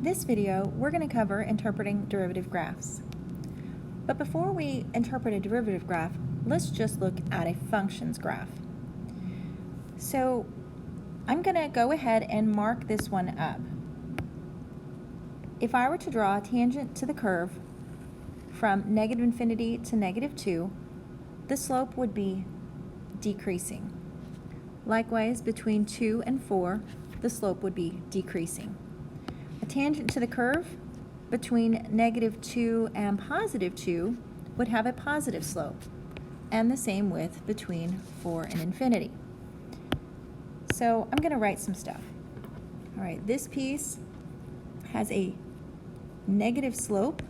this video, we're going to cover interpreting derivative graphs. But before we interpret a derivative graph, let's just look at a functions graph. So I'm going to go ahead and mark this one up. If I were to draw a tangent to the curve from negative infinity to negative 2, the slope would be decreasing. Likewise, between 2 and 4, the slope would be decreasing. A tangent to the curve between negative 2 and positive 2 would have a positive slope, and the same with between 4 and infinity. So I'm going to write some stuff. All right, this piece has a negative slope.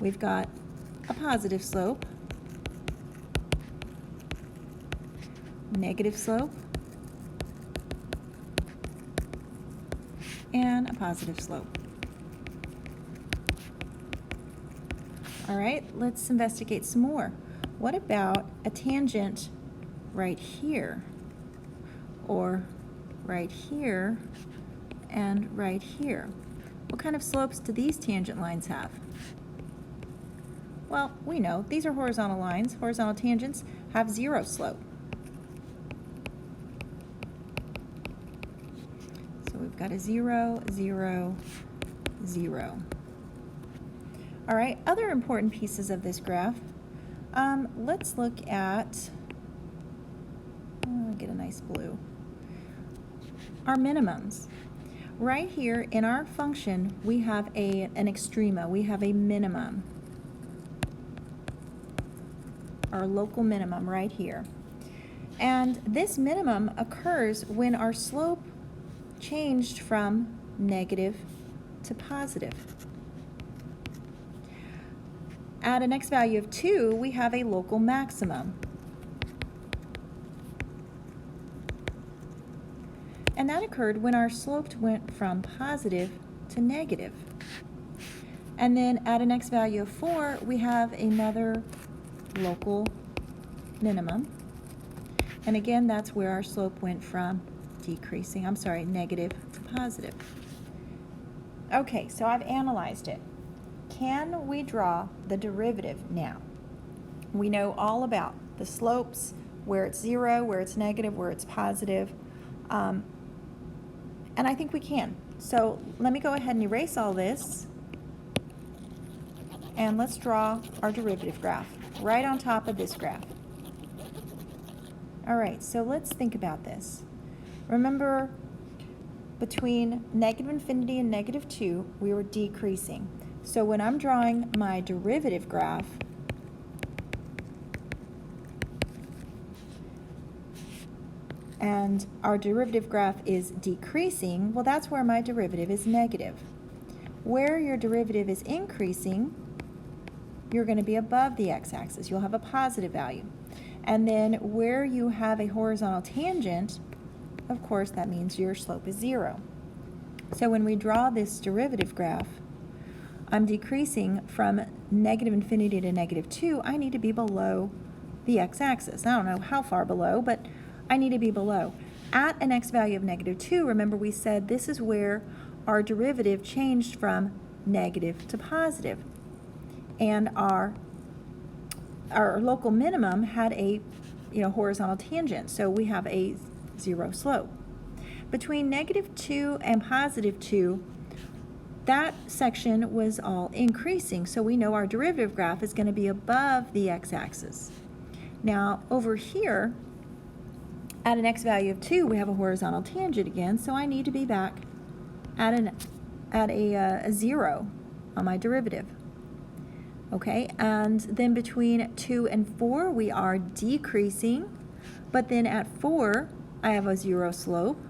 We've got a positive slope, negative slope, and a positive slope. All right, let's investigate some more. What about a tangent right here, or right here, and right here? What kind of slopes do these tangent lines have? Well, we know these are horizontal lines. Horizontal tangents have zero slope. So we've got a 0, 0, 0. All right, other important pieces of this graph. Let's look at, get a nice blue, our minimums. Right here in our function, we have an extrema, we have a minimum, our local minimum right here. And this minimum occurs when our slope changed from negative to positive. At an x value of 2, we have a local maximum. And that occurred when our slope went from positive to negative. And then at an x value of 4, we have another local minimum. And again, that's where our slope went from negative to positive. Okay, so I've analyzed it. Can we draw the derivative now? We know all about the slopes, where it's 0, where it's negative, where it's positive. And I think we can. So let me go ahead and erase all this. And let's draw our derivative graph right on top of this graph. All right, so let's think about this. Remember, between negative infinity and negative 2, we were decreasing. So when I'm drawing my derivative graph, and our derivative graph is decreasing, well, that's where my derivative is negative. Where your derivative is increasing, you're going to be above the x-axis. You'll have a positive value. And then where you have a horizontal tangent, of course, that means your slope is 0. So when we draw this derivative graph, I'm decreasing from negative infinity to negative 2. I need to be below the x-axis. I don't know how far below, but I need to be below. At an x value of negative 2, remember we said this is where our derivative changed from negative to positive. And our local minimum had a horizontal tangent, so we have a 0 slope. Between negative 2 and positive 2, that section was all increasing, so we know our derivative graph is going to be above the x-axis. Now over here, at an x value of 2, we have a horizontal tangent again, so I need to be back at a 0 on my derivative. Okay, and then between 2 and 4, we are decreasing, but then at 4, I have a 0 slope.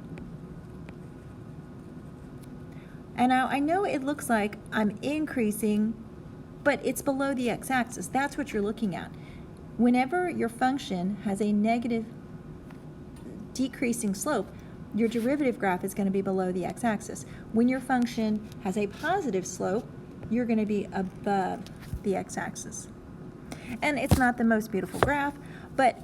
And now I know it looks like I'm increasing, but it's below the x-axis. That's what you're looking at. Whenever your function has a negative decreasing slope, your derivative graph is going to be below the x-axis. When your function has a positive slope, you're going to be above the x-axis. And it's not the most beautiful graph, but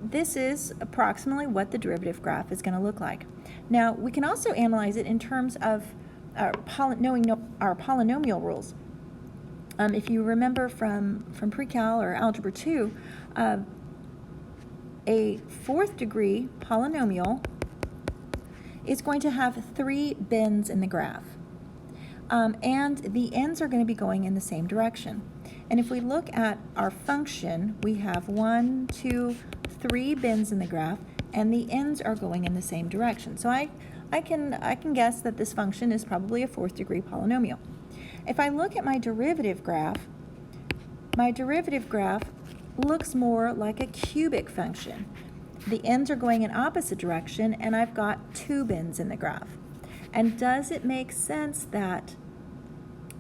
this is approximately what the derivative graph is going to look like. Now, we can also analyze it in terms of knowing our polynomial rules. If you remember from pre-cal or algebra 2, a fourth degree polynomial is going to have 3 bends in the graph. And the ends are going to be going in the same direction. And if we look at our function, we have 1, 2, 3 bends in the graph, and the ends are going in the same direction. So I can guess that this function is probably a fourth degree polynomial. If I look at my derivative graph looks more like a cubic function. The ends are going in opposite direction, and I've got 2 bends in the graph. And does it make sense that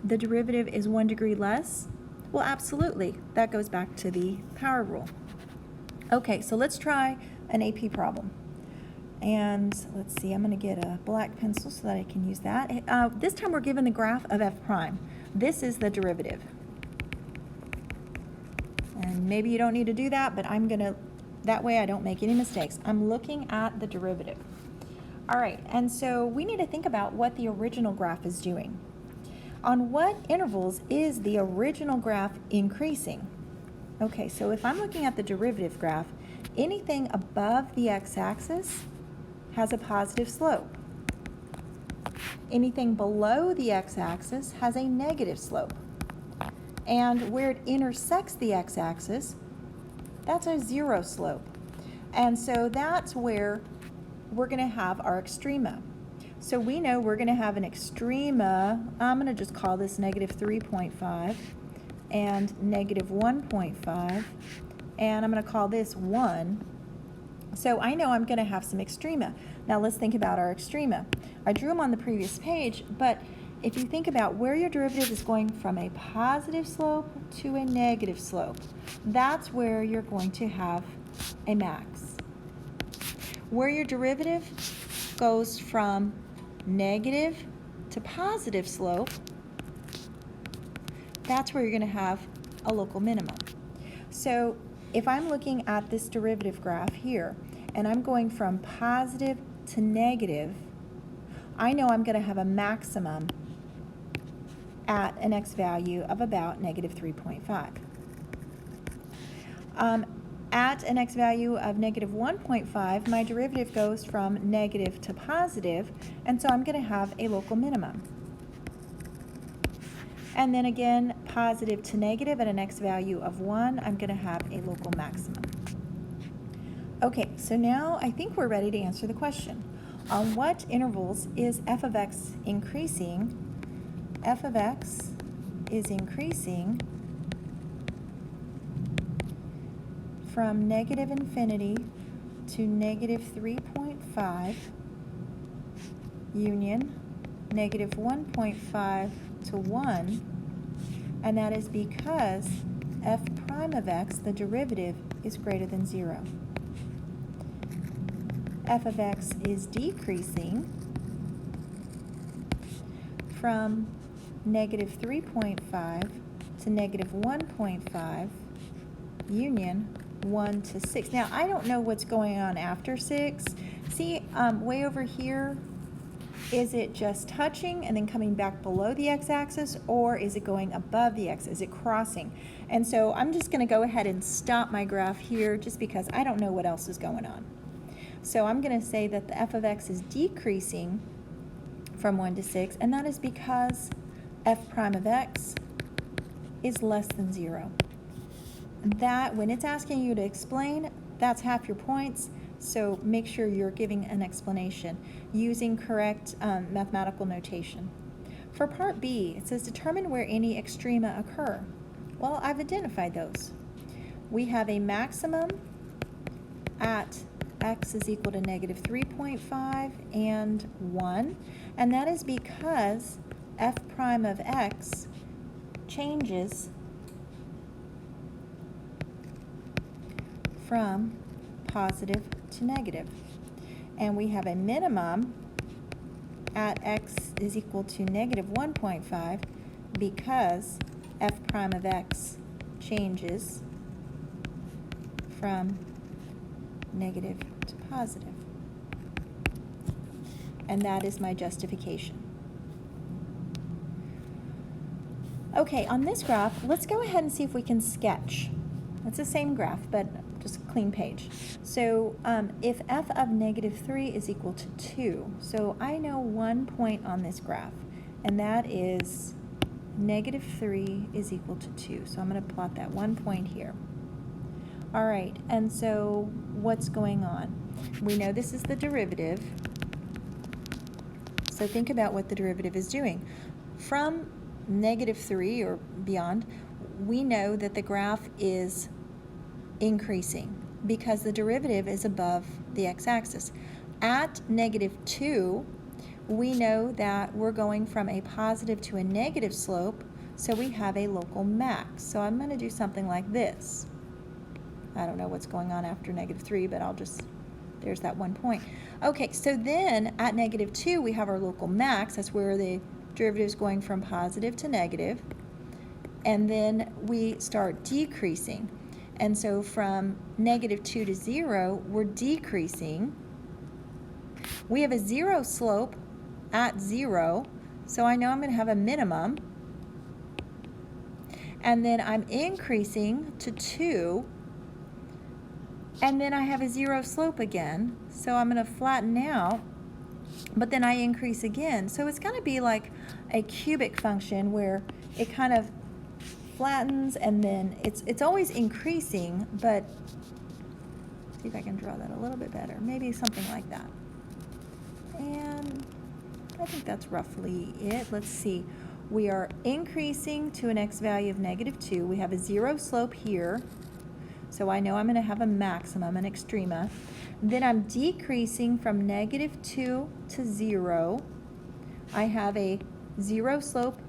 the derivative is 1 degree less? Well, absolutely. That goes back to the power rule. Okay, so let's try an AP problem. And let's see, I'm going to get a black pencil so that I can use that. This time we're given the graph of f prime. This is the derivative. And maybe you don't need to do that, but that way I don't make any mistakes. I'm looking at the derivative. All right, and so we need to think about what the original graph is doing. On what intervals is the original graph increasing? Okay, so if I'm looking at the derivative graph, anything above the x-axis has a positive slope. Anything below the x-axis has a negative slope. And where it intersects the x-axis, that's a 0 slope. And so that's where we're going to have our extrema. So we know we're going to have an extrema, I'm going to just call this negative 3.5 and negative 1.5, and I'm going to call this 1. So I know I'm going to have some extrema. Now let's think about our extrema. I drew them on the previous page, but if you think about where your derivative is going from a positive slope to a negative slope, that's where you're going to have a max. Where your derivative goes from negative to positive slope, that's where you're going to have a local minimum. So if I'm looking at this derivative graph here, and I'm going from positive to negative, I know I'm going to have a maximum at an x value of about negative 3.5. At an x value of negative 1.5, my derivative goes from negative to positive, and so I'm going to have a local minimum. And then again, positive to negative at an x value of 1, I'm going to have a local maximum. Okay, so now I think we're ready to answer the question. On what intervals is f of x increasing? F of x is increasing from negative infinity to negative 3.5 union negative 1.5 to 1, and that is because f prime of x, the derivative, is greater than 0. F of x is decreasing from negative 3.5 to negative 1.5 union 1 to 6. Now, I don't know what's going on after 6. See, way over here, is it just touching and then coming back below the x-axis, or is it going above the x? Is it crossing? And so I'm just going to go ahead and stop my graph here just because I don't know what else is going on. So I'm going to say that the f of x is decreasing from 1 to 6, and that is because f prime of x is less than 0. That, when it's asking you to explain, that's half your points, so make sure you're giving an explanation using correct mathematical notation. For part B, it says determine where any extrema occur. Well, I've identified those. We have a maximum at x is equal to negative 3.5 and 1, and that is because f prime of x changes from positive to negative. And we have a minimum at x is equal to negative 1.5 because f prime of x changes from negative to positive. and that is my justification. Okay, on this graph, let's go ahead and see if we can sketch. It's the same graph, but just a clean page. So if f of -3 is equal to 2, so I know one point on this graph, and that is -3 is equal to 2. So I'm going to plot that one point here. All right, and so what's going on? We know this is the derivative. So think about what the derivative is doing. From -3 or beyond, we know that the graph is increasing because the derivative is above the x-axis. At -2, we know that we're going from a positive to a negative slope, so we have a local max. So I'm going to do something like this. I don't know what's going on after -3, but there's that one point. Okay, so then at -2, we have our local max. That's where the derivative is going from positive to negative. And then we start decreasing. And so from -2 to 0, we're decreasing. We have a 0 slope at 0, so I know I'm going to have a minimum. And then I'm increasing to 2, and then I have a 0 slope again, so I'm going to flatten out, but then I increase again. So it's going to be like a cubic function where it kind of flattens, and then it's always increasing, but see if I can draw that a little bit better. Maybe something like that. And I think that's roughly it. Let's see. We are increasing to an x value of -2. We have a 0 slope here, so I know I'm going to have a maximum, an extrema. Then I'm decreasing from -2 to 0. I have a 0 slope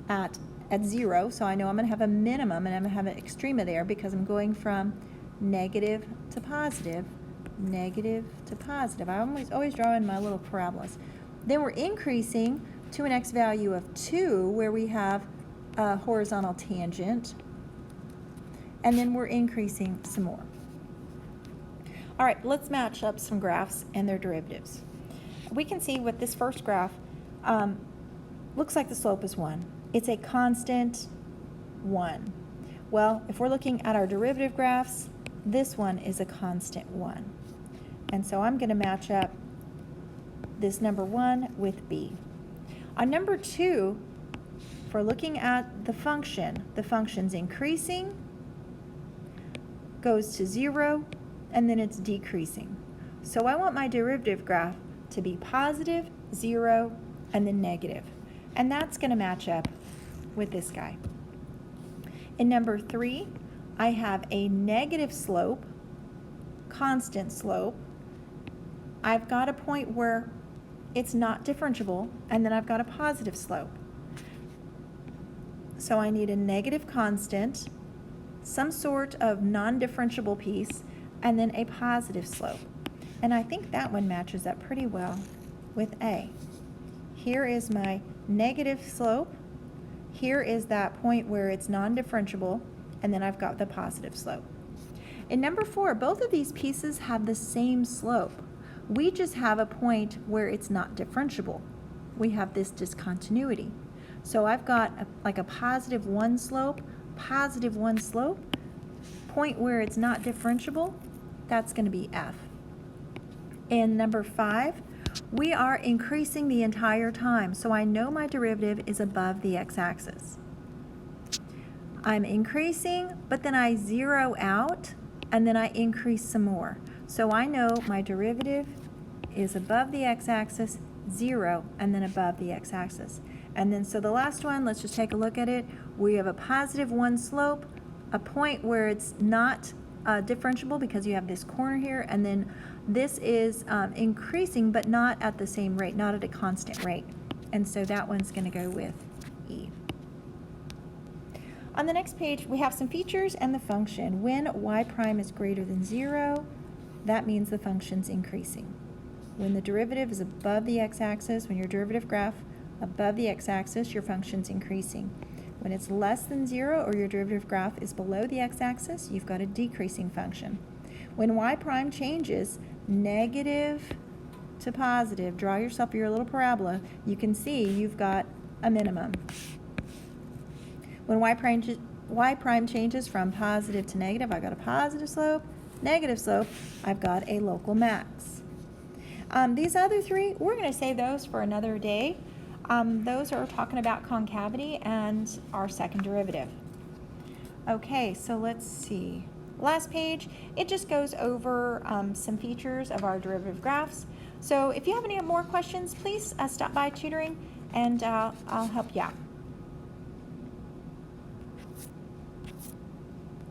at 0, so I know I'm going to have a minimum, and I'm going to have an extrema there because I'm going from negative to positive, negative to positive. I always draw in my little parabolas. Then we're increasing to an x value of 2, where we have a horizontal tangent, and then we're increasing some more. All right, let's match up some graphs and their derivatives. We can see with this first graph, looks like the slope is 1. It's a constant 1. Well, if we're looking at our derivative graphs, this one is a constant 1. And so I'm going to match up this number 1 with B. On number 2, for looking at the function's increasing, goes to 0, and then it's decreasing. So I want my derivative graph to be positive, 0, and then negative. And that's going to match up with this guy. In number 3, I have a negative slope, constant slope. I've got a point where it's not differentiable, and then I've got a positive slope. So I need a negative constant, some sort of non-differentiable piece, and then a positive slope. And I think that one matches up pretty well with A. Here is my negative slope. Here is that point where it's non-differentiable, and then I've got the positive slope. In number 4, both of these pieces have the same slope. We just have a point where it's not differentiable. We have this discontinuity. So I've got like a positive 1 slope, positive 1 slope, point where it's not differentiable, that's going to be F. In number 5, we are increasing the entire time, so I know my derivative is above the x-axis. I'm increasing, but then I zero out, and then I increase some more. So I know my derivative is above the x-axis, 0, and then above the x-axis. And then so the last one, let's just take a look at it. We have a positive 1 slope, a point where it's not differentiable because you have this corner here, and then this is increasing, but not at the same rate, not at a constant rate. And so that one's going to go with E. On the next page, we have some features and the function. When y prime is greater than 0, that means the function's increasing. When the derivative is above the x-axis, when your derivative graph above the x-axis, your function's increasing. When it's less than 0 or your derivative graph is below the x-axis, you've got a decreasing function. When y prime changes negative to positive, draw yourself your little parabola, you can see you've got a minimum. When y prime changes from positive to negative, I've got a positive slope. Negative slope, I've got a local max. These other three, we're going to save those for another day. Those are talking about concavity and our second derivative. Okay, so let's see. Last page, it just goes over some features of our derivative graphs. So if you have any more questions, please stop by tutoring and I'll help you out.